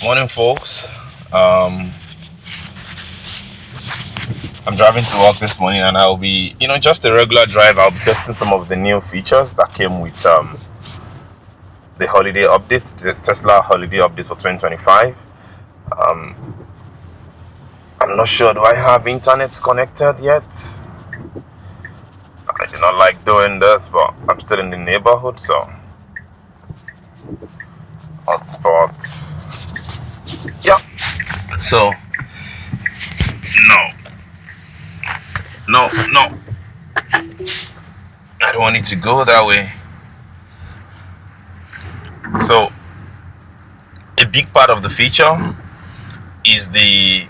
Morning, folks. I'm driving to work this morning, and I'll be, just a regular drive. I'll be testing some of the new features that came with the holiday update, the Tesla holiday update for 2025. I'm not sure. Do I have internet connected yet? I do not like doing this, but I'm still in the neighborhood, so hotspot. Yeah. So no, I don't want it to go that way. So a big part of the feature is the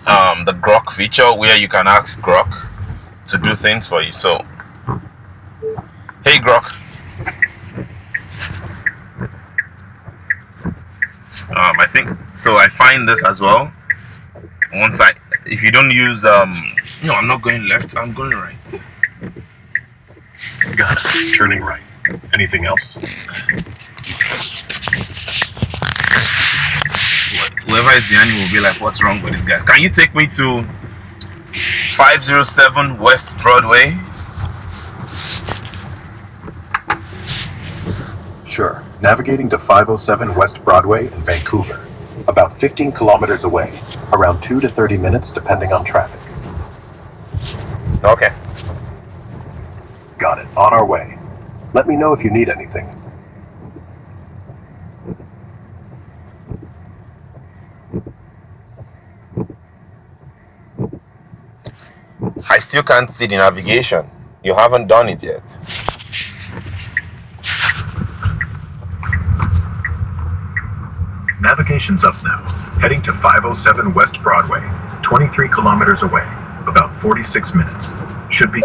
Grok feature, where you can ask Grok to do things for you. So, hey Grok, I think so. I find this as well. If you don't use no, I'm not going left. I'm going right. Got it. Turning right. Anything else? Whoever is behind me will be like, "What's wrong with this guy? Can you take me to 507 West Broadway?" Sure. Navigating to 507 West Broadway in Vancouver. About 15 kilometers away. Around 2 to 30 minutes depending on traffic. Okay. Got it. On our way. Let me know if you need anything. I still can't see the navigation. You haven't done it yet. Navigation's up now. Heading to 507 West Broadway. 23 kilometers away. About 46 minutes. Should be...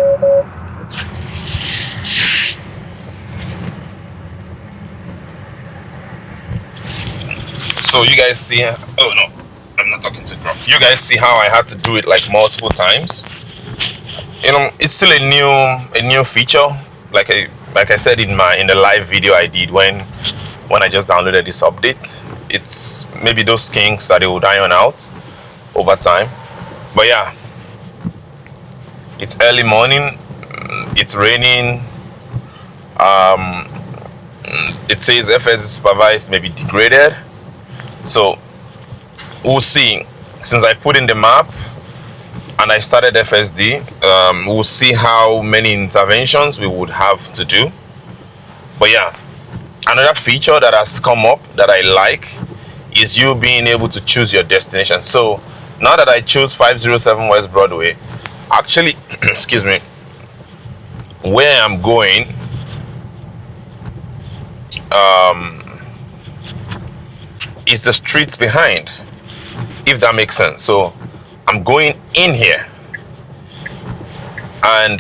So you guys see, oh no, I'm not talking to Grok. You guys see how I had to do it like multiple times? It's still a new feature. Like I said in the live video I did when I just downloaded this update. It's maybe those kinks that they would iron out over time. But yeah, it's early morning. It's raining. It says FSD supervised may be degraded. So we'll see. Since I put in the map and I started FSD, we'll see how many interventions we would have to do. But yeah, another feature that has come up that I like is you being able to choose your destination. So now that I choose 507 West Broadway, actually, excuse me, where I'm going, is the streets behind, if that makes sense. So I'm going in here, and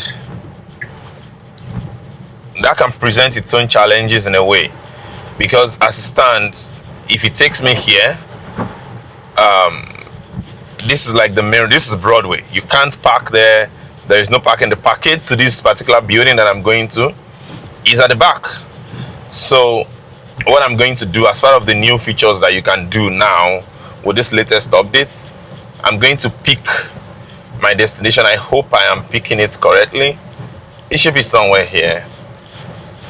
that can present its own challenges in a way, because as it stands, if it takes me here, this is like the mirror. This is Broadway. You can't park there. There is no parking. The parkade to this particular building that I'm going to is at the back. So what I'm going to do as part of the new features that you can do now with this latest update, I'm going to pick my destination. I hope I am picking it correctly. It should be somewhere here,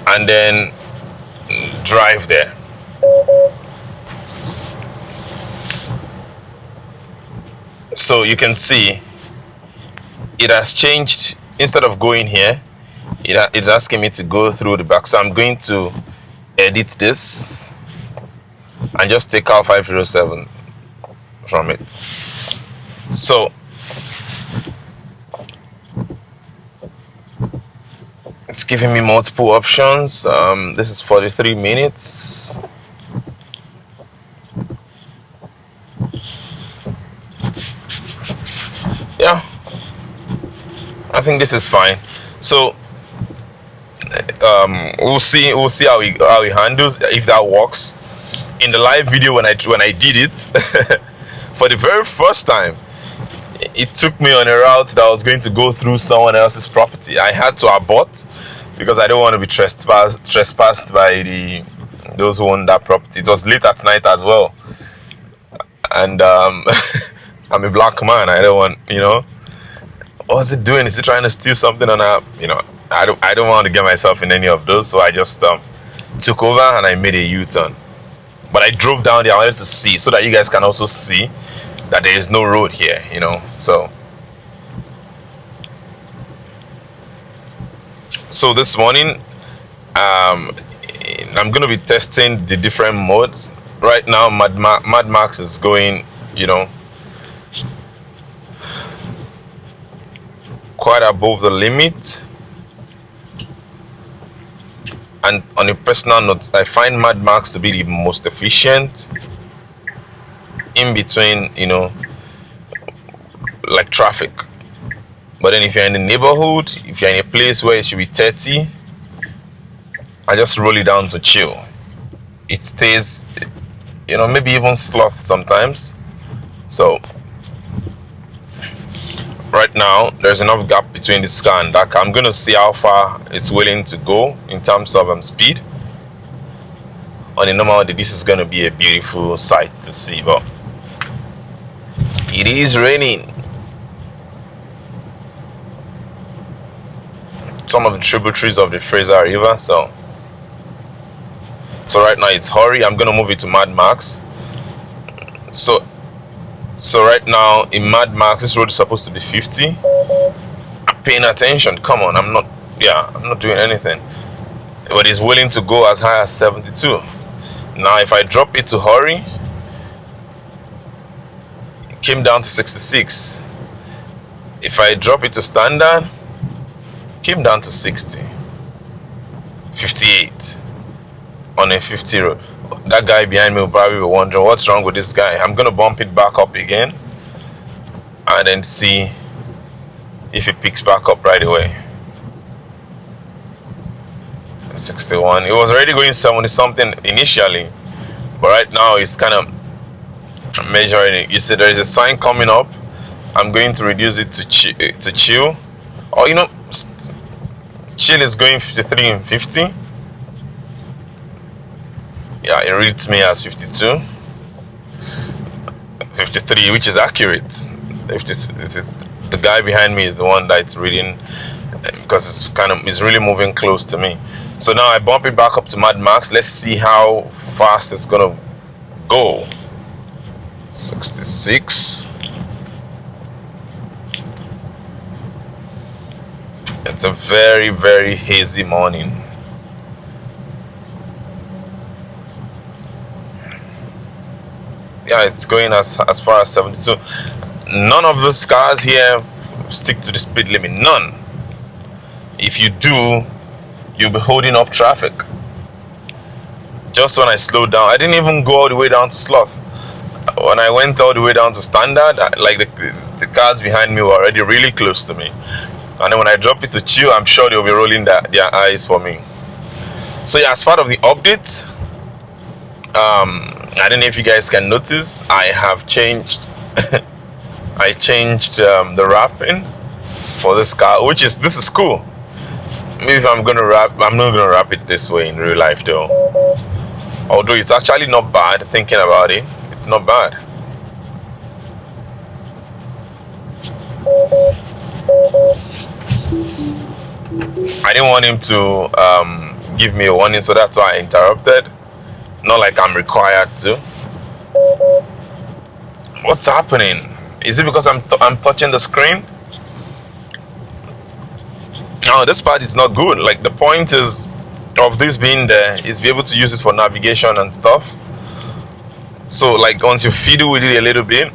and then drive there. So you can see it has changed. Instead of going here, it's asking me to go through the back. So I'm going to edit this and just take out 507 from it. So it's giving me multiple options. This is 43 minutes. Yeah, I think this is fine. So we'll see how he handles, if that works. In the live video when I did it for the very first time, it took me on a route that was going to go through someone else's property. I had to abort because I don't want to be trespassed by those who own that property. It was late at night as well. and I'm a black man. I don't want, what's it doing? Is it trying to steal something? And I don't want to get myself in any of those. So I just took over and I made a U-turn. But I drove down there. I wanted to see so that you guys can also see that there is no road here, So this morning, I'm going to be testing the different modes. Right now, Mad Max is going, quite above the limit. And on a personal note, I find Mad Max to be the most efficient in between, like traffic. But then if you're in the neighborhood, if you're in a place where it should be 30, I just roll it down to chill. It stays, maybe even sloth sometimes. So right now, there's enough gap between this car and that car. I'm going to see how far it's willing to go in terms of speed. On a normal day, this is going to be a beautiful sight to see, but it is raining. Some of the tributaries of the Fraser River, so right now it's hurry. I'm gonna move it to Mad Max. So right now in Mad Max, this road is supposed to be 50. I'm paying attention. Come on, I'm not doing anything. But it's willing to go as high as 72. Now if I drop it to hurry, it came down to 66. If I drop it to standard, came down to 60. 58 on a 50 road. That guy behind me will probably be wondering what's wrong with this guy. I'm gonna bump it back up again and then see if it picks back up right away. 61. It was already going 70 something initially, but right now it's kind of measuring it. You see there is a sign coming up. I'm going to reduce it to chill. Or chill is going 53 and 50. Yeah, it reads me as 52. 53, which is accurate. The guy behind me is the one that's reading, because it's really moving close to me. So now I bump it back up to Mad Max. Let's see how fast it's gonna go. 66. It's a very, very hazy morning. Yeah, it's going as far as 70. So none of those cars here stick to the speed limit. None. If you do, you'll be holding up traffic. Just when I slowed down, I didn't even go all the way down to sloth. When I went all the way down to standard, like the cars behind me were already really close to me. And then when I drop it to chill, I'm sure they'll be rolling their eyes for me. So yeah, as part of the update, I don't know if you guys can notice, I have changed I changed the wrapping for this car, this is cool. Maybe if I'm not gonna wrap it this way in real life though. Although it's actually not bad, thinking about it, it's not bad. I didn't want him to give me a warning, so that's why I interrupted. Not like I'm required to. What's happening? Is it because I'm touching the screen? No, this part is not good. Like, the point of this being there is be able to use it for navigation and stuff. So like once you fiddle with it a little bit,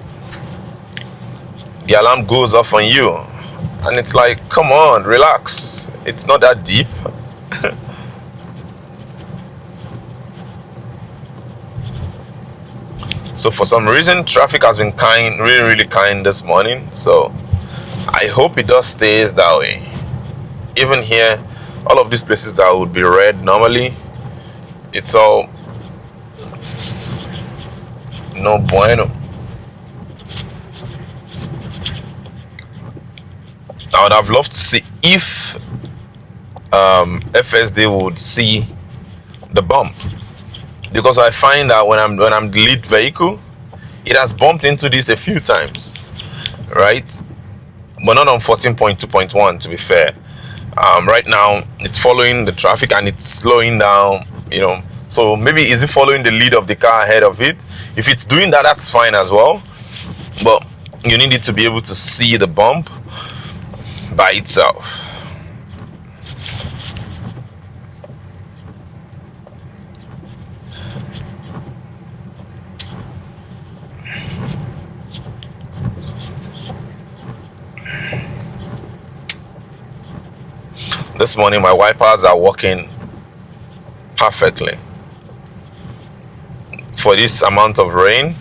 the alarm goes off on you, and it's like, come on, relax, it's not that deep. So for some reason, traffic has been kind, really, really kind this morning. So I hope it does stays that way. Even here, all of these places that would be red normally, it's all no bueno. I would have loved to see if FSD would see the bump, because I find that when I'm the lead vehicle, it has bumped into this a few times, right? But not on 14.2.1, to be fair. Right now it's following the traffic and it's slowing down, so maybe is it following the lead of the car ahead of it? If it's doing that, that's fine as well, but you need it to be able to see the bump by itself. This morning my wipers are working perfectly. For this amount of rain,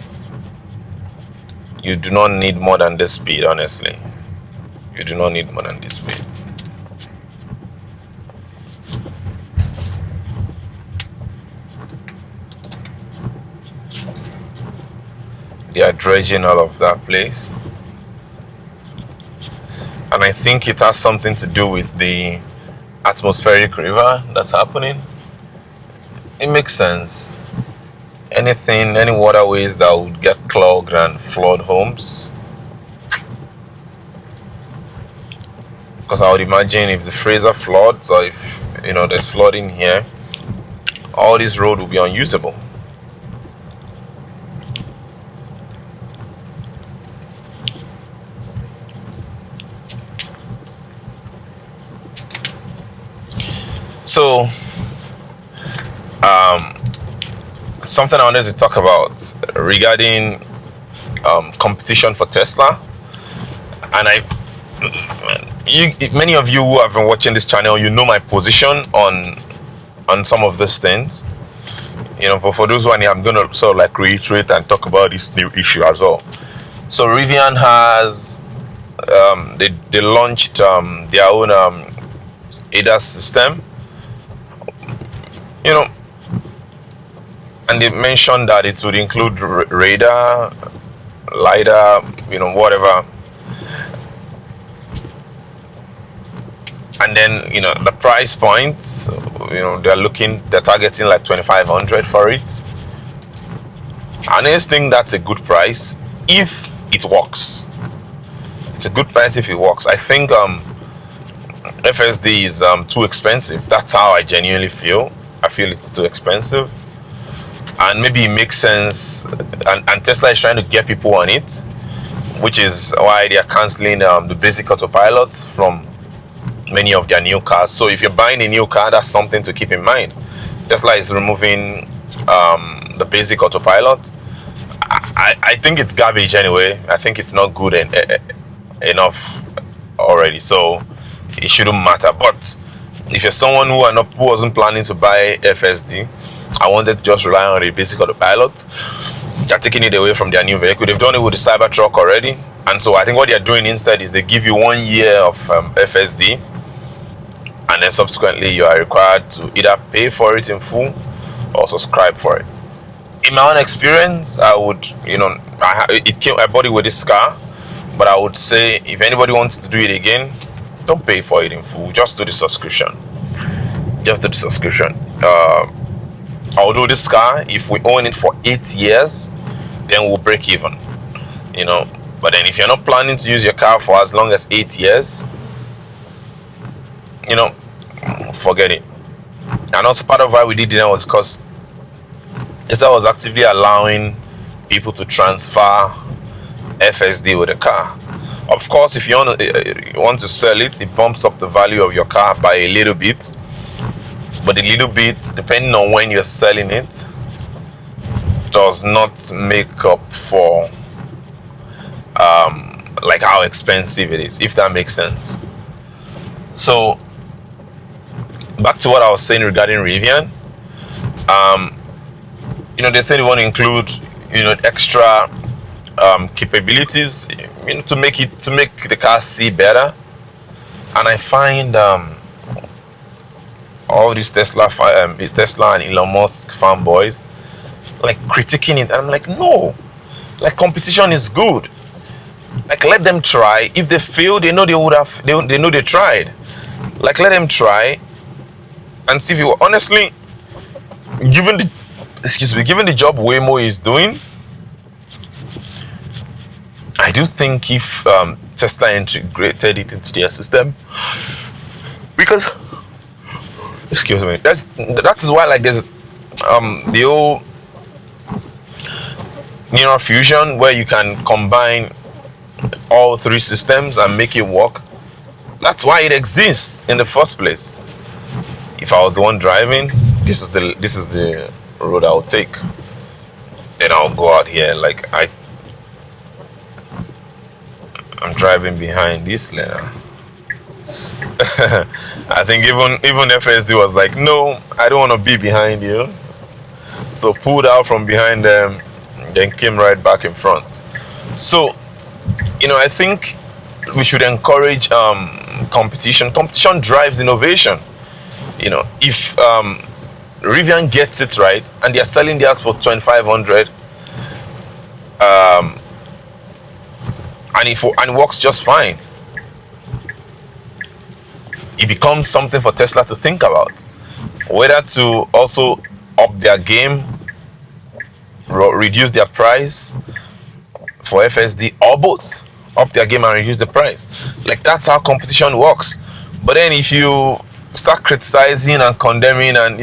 you do not need more than this speed, honestly. You do not need more than this speed. They are dredging all of that place. And I think it has something to do with the atmospheric river that's happening. It makes sense. Any waterways that would get clogged and flood homes. Because I would imagine if the Fraser floods, or if there's flooding here, all this road will be unusable. So something I wanted to talk about regarding competition for Tesla, and many of you who have been watching this channel, my position on some of these things, but for those who are new, I'm going to sort of reiterate and talk about this new issue as well. So Rivian has they launched their own ADAS system, and they mentioned that it would include radar, LiDAR, whatever. And then, the price point, they're targeting like 2,500 for it. And I just think that's a good price if it works. It's a good price if it works. I think FSD is too expensive. That's how I genuinely feel. I feel it's too expensive. And maybe it makes sense, and Tesla is trying to get people on it, which is why they are canceling the basic autopilot from many of their new cars. So if you're buying a new car, that's something to keep in mind. Tesla is removing the basic autopilot. I think it's garbage anyway. I think it's not good enough already, so it shouldn't matter. But if you're someone who wasn't planning to buy FSD, I wanted to just rely on the basic autopilot, they're taking it away from their new vehicle. They've done it with the Cybertruck already, and so I think what they're doing instead is they give you 1 year of FSD, and then subsequently you are required to either pay for it in full or subscribe for it. In my own experience, I would, I bought it with this car, but I would say if anybody wants to do it again, don't pay for it in full. Just do the subscription. Just do the subscription. Although this car, if we own it for 8 years, then we'll break even. But then if you're not planning to use your car for as long as 8 years, forget it. And also part of why we did it was because Tesla was actively allowing people to transfer FSD with a car. Of course, if you want to sell it, it bumps up the value of your car by a little bit. But a little bit, depending on when you're selling it, does not make up for how expensive it is, if that makes sense. So back to what I was saying regarding Rivian. They said they want to include extra capabilities to make the car see better. And I find all these Tesla and Elon Musk fanboys critiquing it, and I'm like, no, competition is good. Let them try. If they fail, they know they know they tried. Let them try and see if you honestly, given the job Waymo is doing, do think if Tesla integrated it into their system, because excuse me, that is why, like, there's the whole neural fusion where you can combine all three systems and make it work. That's why it exists in the first place. If I was the one driving, this is the road I'll take. Then I'll go out here, like I'm driving behind this lane. I think even FSD was like, no, I don't want to be behind you. So pulled out from behind them, then came right back in front. So, I think we should encourage competition. Competition drives innovation. If Rivian gets it right and they're selling theirs for 2,500, and it works just fine, it becomes something for Tesla to think about, whether to also up their game, reduce their price for FSD, or both, up their game and reduce the price. Like, that's how competition works. But then if you start criticizing and condemning and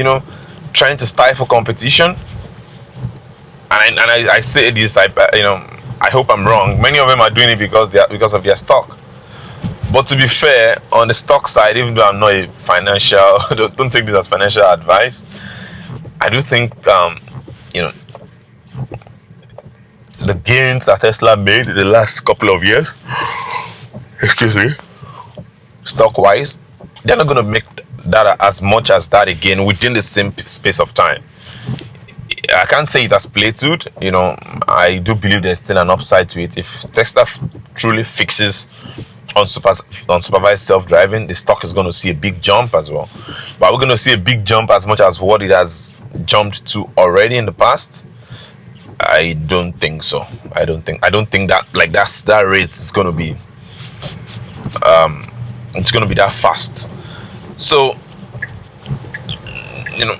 trying to stifle competition, and I say this, I hope I'm wrong, many of them are doing it because of their stock. But to be fair, on the stock side, even though I'm not a financial, don't take this as financial advice, I do think the gains that Tesla made in the last couple of years, excuse me, stock wise, they're not going to make that as much as that again within the same space of time. I can't say it has plateaued. I do believe there's still an upside to it. If Tesla truly fixes unsupervised self-driving, the stock is going to see a big jump as well. But we're going to see a big jump as much as what it has jumped to already in the past? I don't think so. I don't think that, like, that rate is going to be it's going to be that fast. So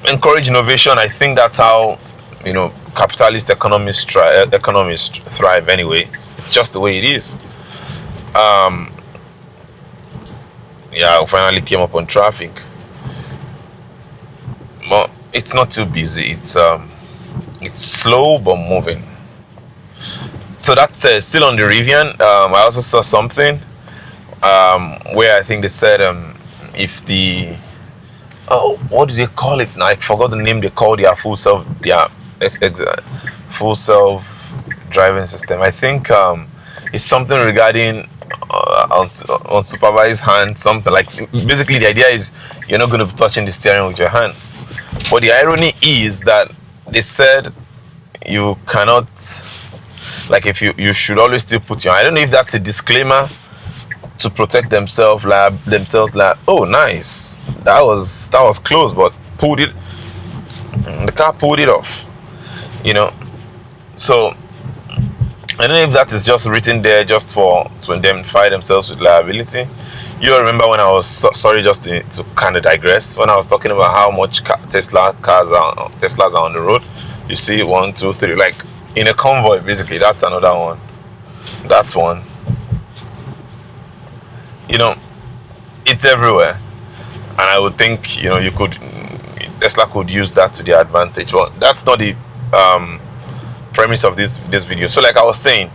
encourage innovation. I think that's how capitalist economies thrive anyway. It's just the way it is. I finally came up on traffic, but it's not too busy. It's slow but moving. So that's still on the Rivian. I also saw something where I think they said if the what do they call it now? I forgot the name they call their full self driving system. I think it's something regarding unsupervised hand, something like, basically the idea is you're not going to be touching the steering with your hands. But the irony is that they said you cannot, like, if you should always still put your, I don't know if that's a disclaimer to protect themselves, like, oh nice, that was close, but the car pulled it off, so I don't know if that is just written there just to indemnify themselves with liability. You remember when I was sorry, just to kind of digress, when I was talking about how much Teslas are on the road. You see 1, 2, 3, like in a convoy, basically. That's another one. That's one. It's everywhere, and I would think Tesla could use that to their advantage. Well, that's not the premise of this video. So, like I was saying,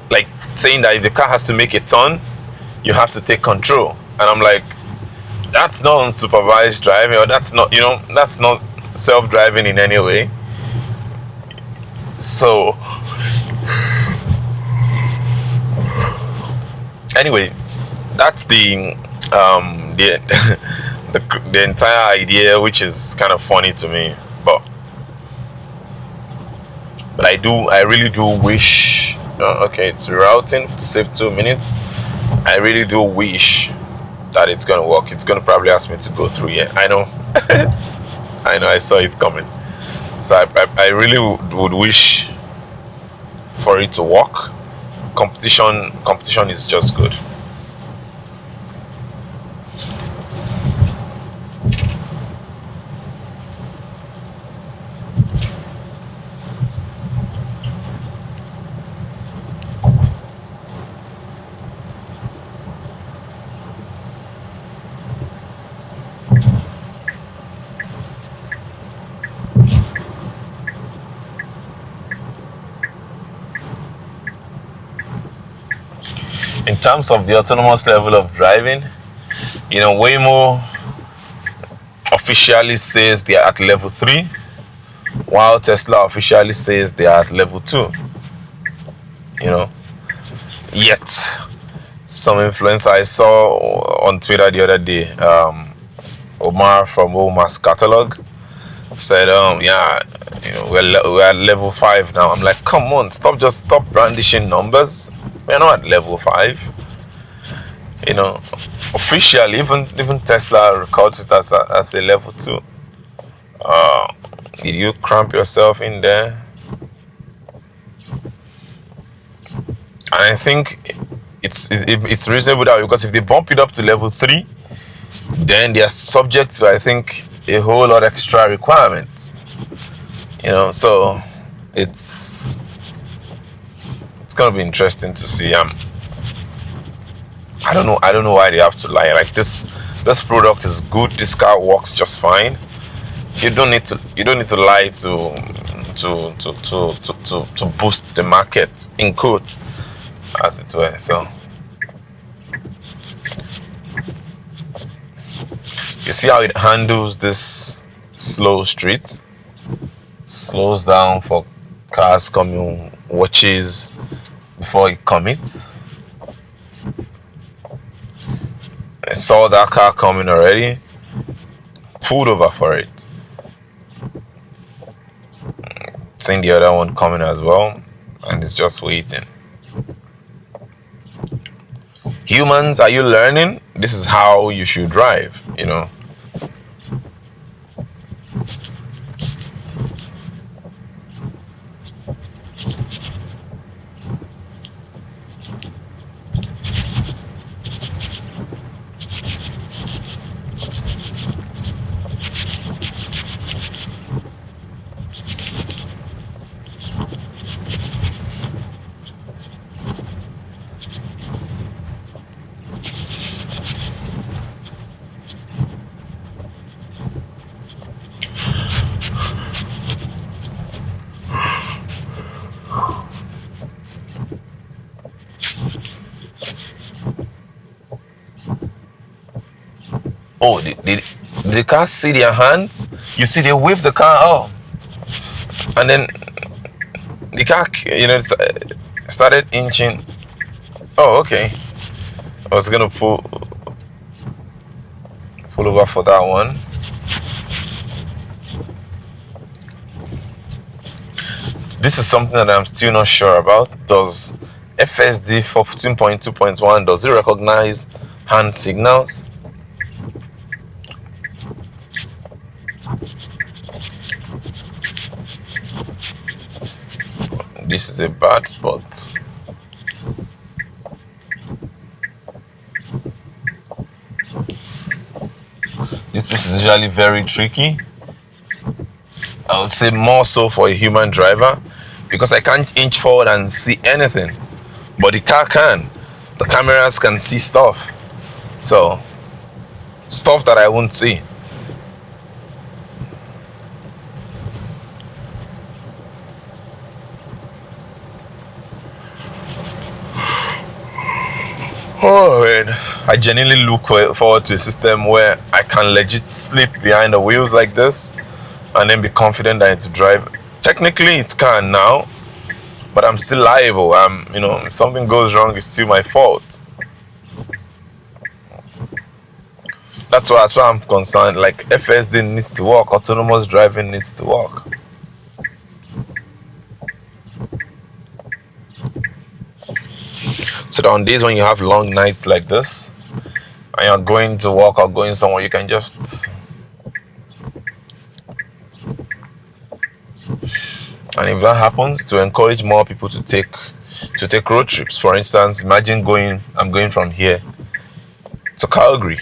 that if the car has to make a turn, you have to take control, and I'm like, that's not unsupervised driving, or that's not self-driving in any way. So anyway, that's the the entire idea, which is kind of funny to me, but I really do wish, okay, it's routing to save 2 minutes. I really do wish that it's gonna work. It's gonna probably ask me to go through here. I know I saw it coming. So I really would wish for it to work. Competition is just good. in terms of the autonomous level of driving, Waymo officially says they are at level 3, while Tesla officially says they are at level 2. Yet some influencer I saw on Twitter the other day, Omar from Omar's catalog, said, yeah, we're at level 5 now. I'm like, come on, stop brandishing numbers. We're not at level 5. Officially, even Tesla records it as a level 2. Did you cramp yourself in there? And I think it's reasonable that, because if they bump it up to level 3, then they are subject to, I think, a whole lot extra requirements. So it's gonna be interesting to see. I don't know why they have to lie. Like, this product is good. This car works just fine. You don't need to lie to boost the market, in quotes, as it were. So you see how it handles this slow street. Slows down for cars coming, watches before it commits. I saw that car coming already, pulled over for it. Seen the other one coming as well, and it's just waiting. Humans, are you learning? This is how you should drive, Oh, did the car see their hands? You see, they wave the car off, and then the car, started inching. Oh, okay. I was gonna pull over for that one. This is something that I'm still not sure about. Does FSD 14.2.1, does it recognize hand signals? This is a bad spot. This place is usually very tricky. I would say more so for a human driver, because I can't inch forward and see anything, but the car can. The cameras can see stuff. So, stuff that I won't see. Oh man, I genuinely look forward to a system where I can legit sleep behind the wheels like this and then be confident that I need to drive. Technically it can now, but I'm still liable. If something goes wrong, it's still my fault. That's why, as far as I'm concerned, like, FSD needs to work, autonomous driving needs to work. So that on days when you have long nights like this, and you're going to work or going somewhere, you can just, and if that happens, to encourage more people to take road trips. For instance, imagine I'm going from here to Calgary,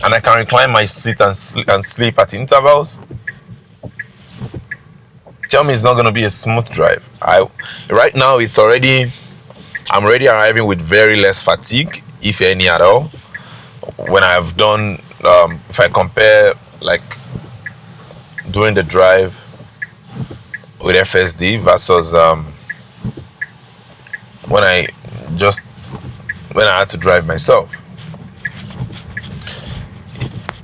and I can recline my seat and sleep at intervals. Tell me it's not going to be a smooth drive. Right now I'm already arriving with very less fatigue, if any at all. When I've done, if I compare, like, doing the drive with FSD versus when I just when I had to drive myself.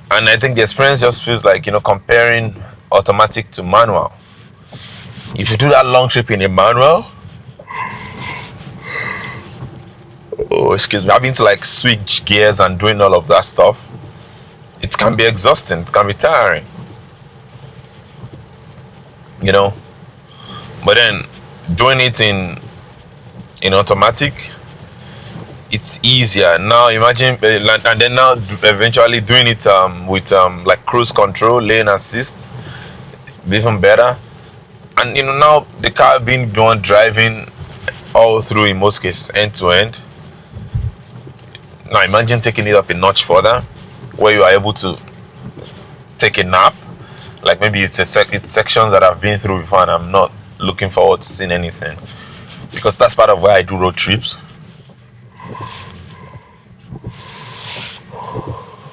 And I think the experience just feels like, comparing automatic to manual. If you do that long trip in a manual, having to like switch gears and doing all of that stuff, it can be exhausting, it can be tiring, but then doing it in automatic, it's easier. Now imagine, and then now eventually doing it with like cruise control, lane assist, even better. And now the car being driving all through, in most cases, end to end. Now imagine taking it up a notch further, where you are able to take a nap. Like maybe it's sections that I've been through before and I'm not looking forward to seeing anything, because that's part of why I do road trips.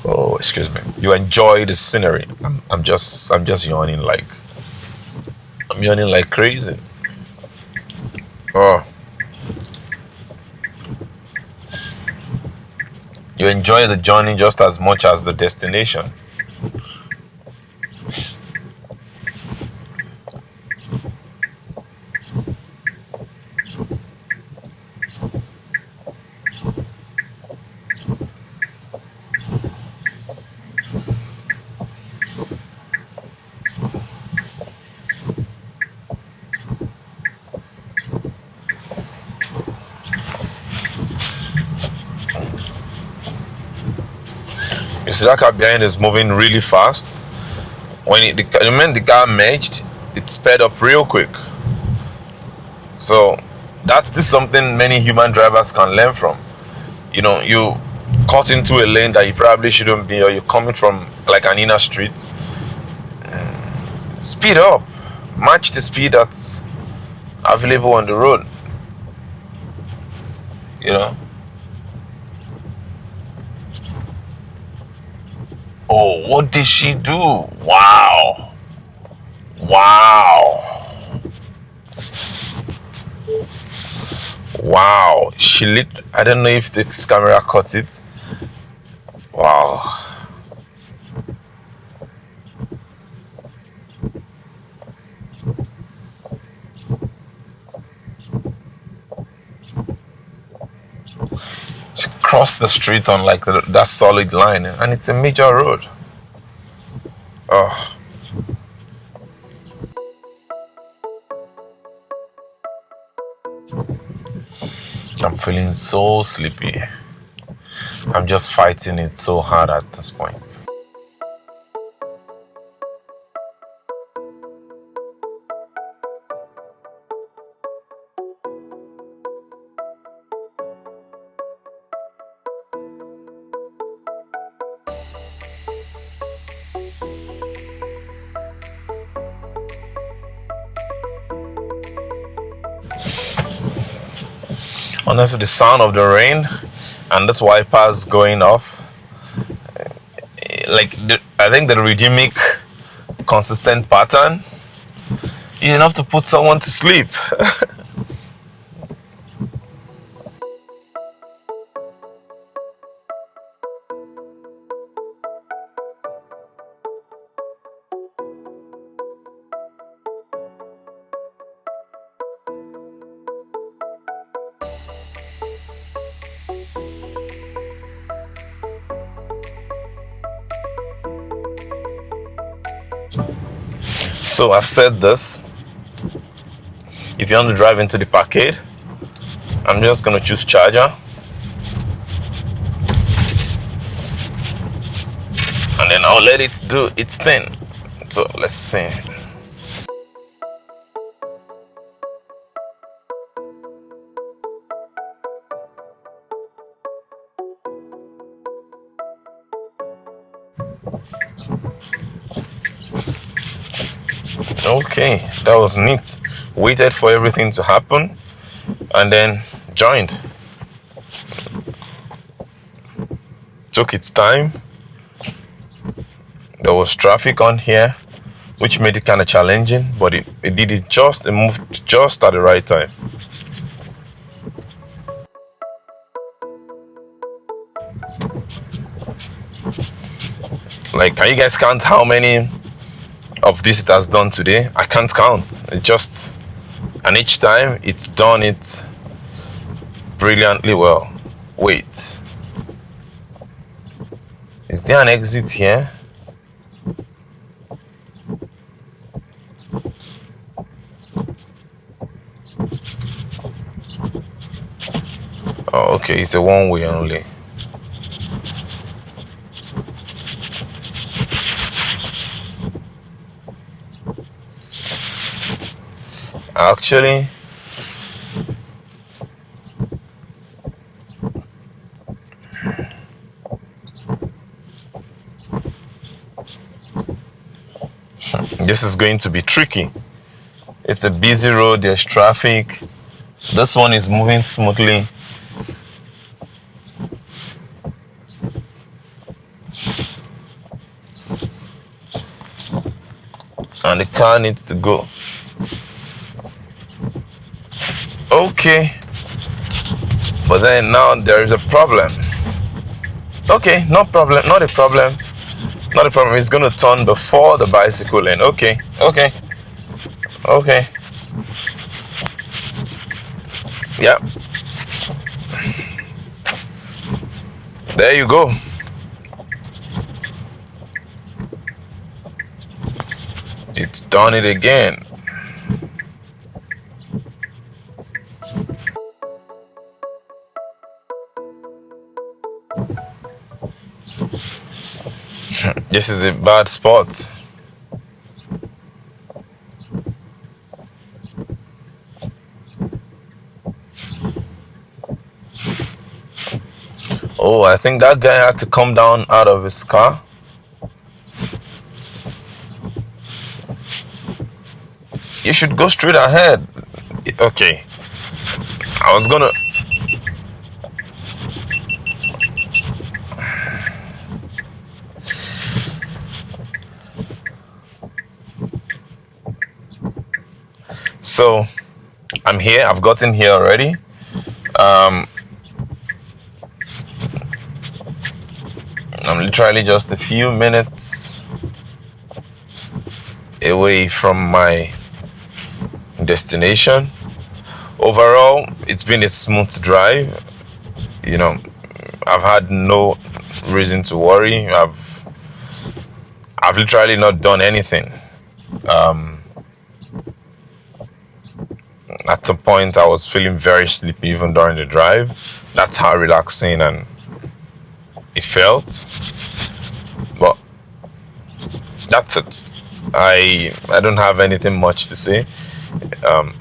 Oh, excuse me. You enjoy the scenery. I'm just yawning like crazy. Oh. You enjoy the journey just as much as the destination. You see that car behind is moving really fast. When the car merged, it sped up real quick. So that is something many human drivers can learn from. You cut into a lane that you probably shouldn't be, or you're coming from like an inner street. Speed up, match the speed that's available on the road. Oh, what did she do? Wow. She lit. I don't know if this camera caught it. Wow. She crossed the street on like that solid line, and it's a major road. Oh. I'm feeling so sleepy. I'm just fighting it so hard at this point. Honestly, the sound of the rain and this wipers going off, I think the rhythmic, consistent pattern is enough to put someone to sleep. So I've said this. If you want to drive into the parkade, I'm just going to choose charger. And then I'll let it do its thing. So let's see. Okay, that was neat. Waited for everything to happen and then joined. Took its time. There was traffic on here, which made it kind of challenging, but it did it just, it moved just at the right time. Like, can you guys count how many of this it has done today? I can't count. It just, and each time it's done it brilliantly well. Wait, is there an exit here? Oh, okay, it's a one-way only. Actually, this is going to be tricky. It's a busy road, there's traffic. This one is moving smoothly. And the car needs to go. Okay, but then now there is a problem. Okay, no problem, not a problem. Not a problem. It's gonna turn before the bicycle lane. Okay. Yeah. There you go. It's done it again. This is a bad spot. Oh, I think that guy had to come down out of his car. You should go straight ahead. Okay. I was gonna... So, I'm here. I've gotten here already. I'm literally just a few minutes away from my destination. Overall, it's been a smooth drive. You know, I've had no reason to worry. I've literally not done anything. At some point, I was feeling very sleepy even during the drive. That's how relaxing and it felt. But that's it. I don't have anything much to say. I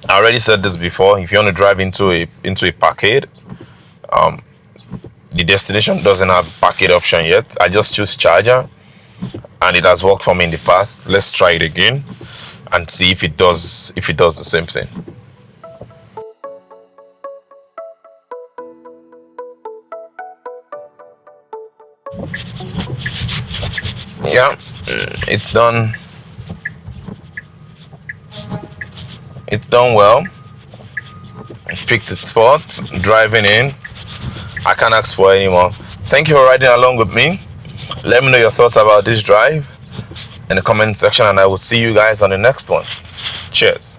already said this before. If you want to drive into a parkade, the destination doesn't have parkade option yet. I just choose charger, and it has worked for me in the past. Let's try it again and see if it does the same thing. Yeah, it's done. It's done well. Picked the spot, driving in. I can't ask for any more. Thank you for riding along with me. Let me know your thoughts about this drive in the comment section, and I will see you guys on the next one. Cheers.